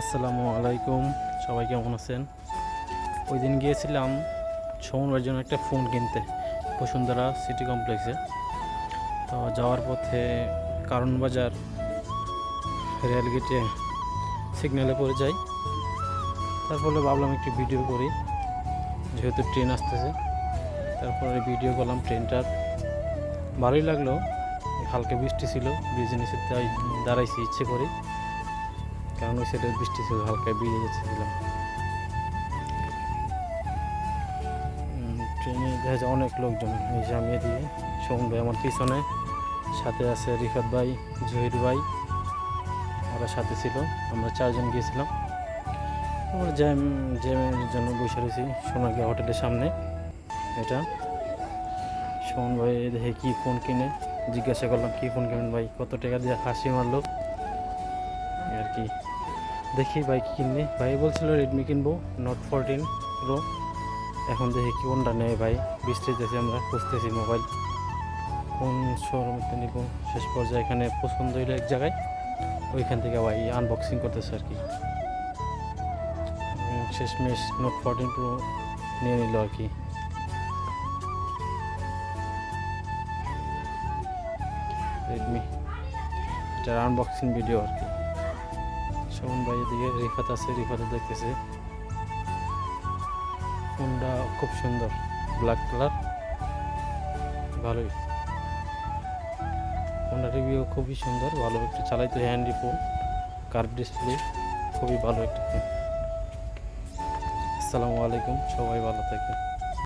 আসসালামু আলাইকুম, সবাই কেমন আছেন? ওই দিন গিয়েছিলাম সময়ের জন্য একটা ফোন কিনতে বসুন্ধরা সিটি কমপ্লেক্সে। তো যাওয়ার পথে কারণ বাজার রেলগেটে সিগন্যালে পড়ে যাই। তারপরে ভাবলাম একটি ভিডিও করি, যেহেতু ট্রেন আসতেছে। তারপরে ভিডিও করলাম ট্রেনটার, ভালোই লাগলো। হালকা বৃষ্টি ছিল, ব্রিজের নিচে দাঁড়াইছি ইচ্ছে করে, কারণ ওই সাইডে বৃষ্টি ছিল, হালকা ভিজে যাচ্ছিলাম। ট্রেনে দেখা যায় অনেক লোকজন, এই যে আমি এদিকে, সোহন ভাই আমার পিছনে, সাথে আছে রিফাত ভাই, জহির ভাই, ওরা সাথে ছিল। আমরা চারজন গিয়েছিলাম। তারপর জ্যামের জন্য বসে রয়েছি সোনাগিয়া হোটেলের সামনে। এটা সোহন ভাই দেখে কী ফোন কিনে, জিজ্ঞাসা করলাম কী ফোন কিনেন ভাই, কত টাকা দিয়ে, হাসি মারলো আর কি। দেখি ভাই কী কিনবে, ভাই বলছিল রেডমি কিনবো, নোট 14 প্রো। এখন দেখি কি কোনটা নেয় ভাই, বৃষ্টিতেছি, আমরা খুঁজতেছি মোবাইল কোন শোরুমতে নিব। শেষ পর্যায়ে এখানে পছন্দ হইলো এক জায়গায়, ওইখান থেকে ভাই আনবক্সিং করতেছে আর কি। শেষমেশ নোট 14 প্রো নিয়ে নিল আর কি। রেডমি, এটার আনবক্সিং ভিডিও আর কি। সোহন ভাই এদিকে, রিফাত আছে, রিফাতে দেখতেছে। ফোনটা খুব সুন্দর, ব্ল্যাক কালার, ভালোই। ফোনটা রিভিউ খুবই সুন্দর, ভালো একটু চালাইতে হ্যান্ডি ফোন, কার্ভ ডিসপ্লে, খুবই ভালো একটা ফোন। আসসালামু আলাইকুম, সবাই ভালো থাকবেন।